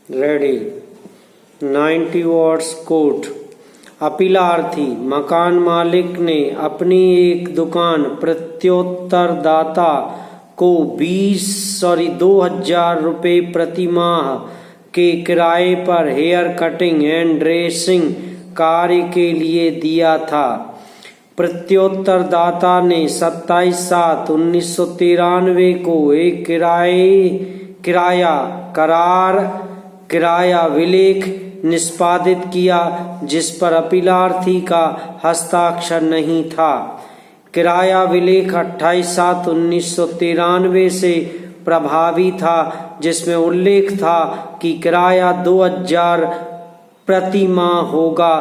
Ready. 90 words coat. अपीलार्थी, मकान मालिक ने अपनी एक दुकान प्रत्योत्तरदाता को 2000 रुपये प्रति माह के किराए पर हेयर कटिंग एंड ड्रेसिंग कार्य के लिए दिया था। प्रत्योत्तरदाता ने 27/7/1993 को एक किराया विलेख निष्पादित किया जिस पर अपीलार्थी का हस्ताक्षर नहीं था। किराया विलेख 28/7/1993 से प्रभावी था, जिसमें उल्लेख था कि किराया 2000 प्रति माह होगा।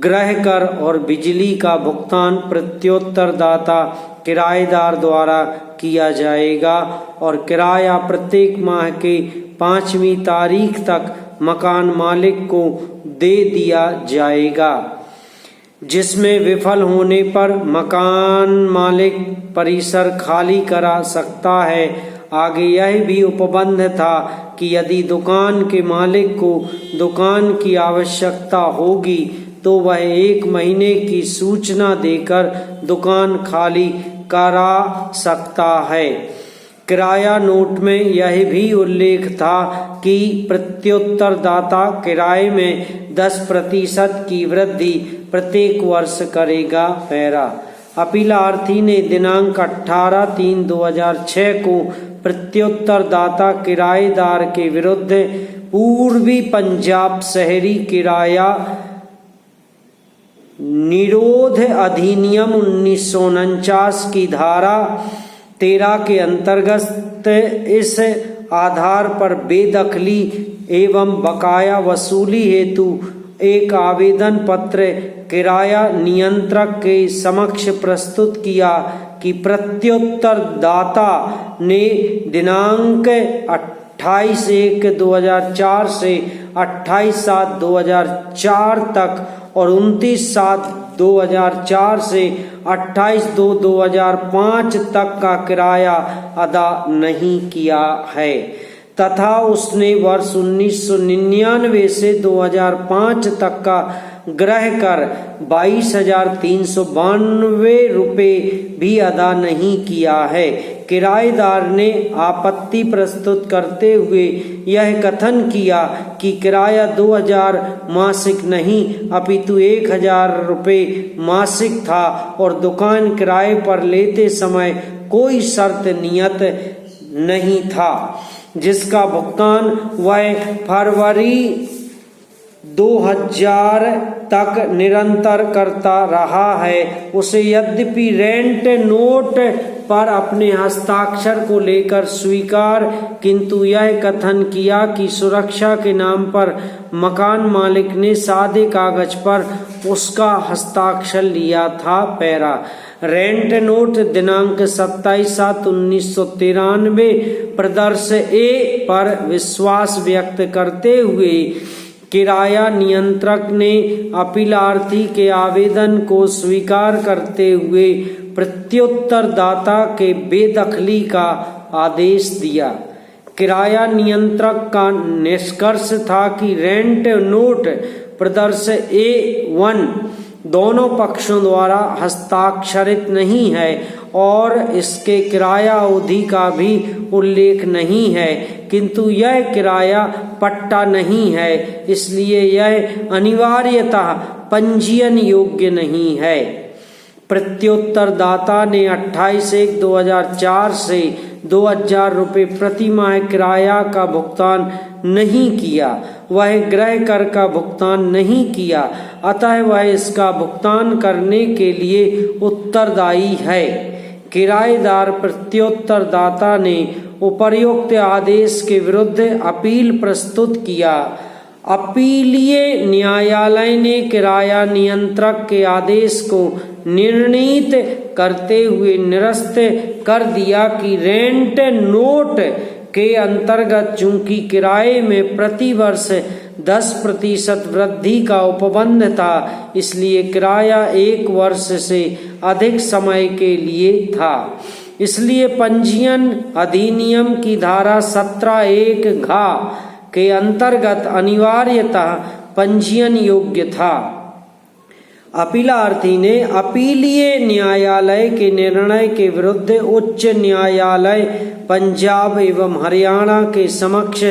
गृह कर और बिजली का भुगतान प्रत्योत्तरदाता किराएदार द्वारा किया जाएगा और किराया प्रत्येक माह के 5वीं तारीख तक मकान मालिक को दे दिया जाएगा, जिसमें विफल होने पर मकान मालिक परिसर खाली करा सकता है। आगे यह भी उपबंध था कि यदि दुकान के मालिक को दुकान की आवश्यकता होगी तो वह 1 महीने की सूचना देकर दुकान खाली करा सकता है। किराया नोट में यह भी उल्लेख था कि प्रत्योत्तरदाता किराए में 10% की वृद्धि प्रत्येक वर्ष करेगा। पैरा। अपीलार्थी ने दिनांक 18/3/2006 को प्रत्योत्तरदाता किराएदार के विरुद्ध पूर्वी पंजाब शहरी किराया निरोध अधिनियम 1949 की धारा 13 के अंतर्गत इस आधार पर बेदखली एवं बकाया वसूली हेतु एक आवेदन पत्र किराया नियंत्रक के समक्ष प्रस्तुत किया कि प्रत्योत्तरदाता ने दिनांक 28/1/2004 से 28/7/2004 तक और 29/7/2004 से 28/2/2005 तक का किराया अदा नहीं किया है तथा उसने वर्ष 1999 से 2005 तक का गृह कर 22,392 रुपये भी अदा नहीं किया है। किराएदार ने आपत्ति प्रस्तुत करते हुए यह कथन किया कि किराया 2000 मासिक नहीं अपितु 1000 रुपये मासिक था और दुकान किराए पर लेते समय कोई शर्त नियत नहीं था, जिसका भुगतान वह फरवरी 2000 तक निरंतर करता रहा है। उसे यद्यपि रेंट नोट पर अपने हस्ताक्षर को लेकर स्वीकार, किंतु यह कथन किया कि सुरक्षा के नाम पर मकान मालिक ने सादे कागज पर उसका हस्ताक्षर लिया था। पैरा। रेंट नोट दिनांक 27/7/1993 प्रदर्श ए पर विश्वास व्यक्त करते हुए किराया नियंत्रक ने अपीलार्थी के आवेदन को स्वीकार करते हुए प्रत्योत्तरदाता के बेदखली का आदेश दिया। किराया नियंत्रक का निष्कर्ष था कि रेंट नोट प्रदर्श A1 दोनों पक्षों द्वारा हस्ताक्षरित नहीं है और इसके किराया अवधि का भी उल्लेख नहीं है, किंतु यह किराया पट्टा नहीं है, इसलिए यह अनिवार्यतः पंजीयन योग्य नहीं है। प्रत्योत्तरदाता ने 28/1/2004 से 2000 रुपये प्रति माह किराया का भुगतान नहीं किया। वह गृह कर का भुगतान नहीं किया, अतः वह इसका भुगतान करने के लिए उत्तरदायी है। किराएदार प्रत्योत्तरदाता ने उपर्युक्त आदेश के विरुद्ध अपील प्रस्तुत किया। अपीलीय न्यायालय ने किराया नियंत्रक के आदेश को निर्णीत करते हुए निरस्त कर दिया कि रेंट नोट के अंतर्गत चूंकि किराए में प्रति वर्ष 10% वृद्धि का उपबंध था, इसलिए किराया 1 वर्ष से अधिक समय के लिए था। इसलिए पंजीयन अधिनियम की धारा 17(1) घ के अंतर्गत अनिवार्यतः पंजीयन योग्य था। अपीलार्थी ने अपीलीय न्यायालय के निर्णय के विरुद्ध उच्च न्यायालय पंजाब एवं हरियाणा के समक्ष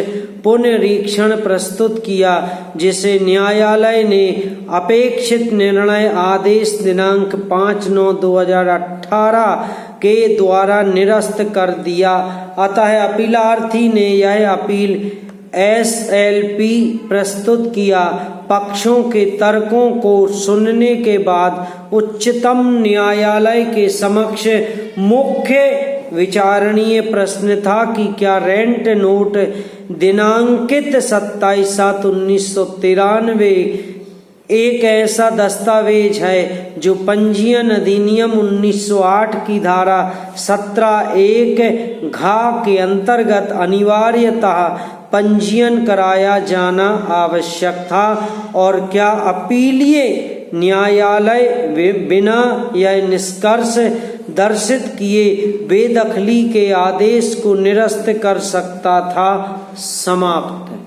पुनरीक्षण प्रस्तुत किया, जिसे न्यायालय ने अपेक्षित निर्णय आदेश दिनांक 5/9/2018 के द्वारा निरस्त कर दिया। अतः अपीलार्थी ने यह अपील एसएलपी प्रस्तुत किया। पक्षों के तर्कों को सुनने के बाद उच्चतम न्यायालय के समक्ष मुख्य विचारणीय प्रश्न था कि क्या रेंट नोट दिनांकित 27/7/1993 एक ऐसा दस्तावेज है जो पंजीयन अधिनियम 1908 की धारा 17(1) के अंतर्गत अनिवार्यतः पंजीयन कराया जाना आवश्यक था, और क्या अपीलीय न्यायालय बिना यह निष्कर्ष दर्शित किए बेदखली के आदेश को निरस्त कर सकता था। समाप्त।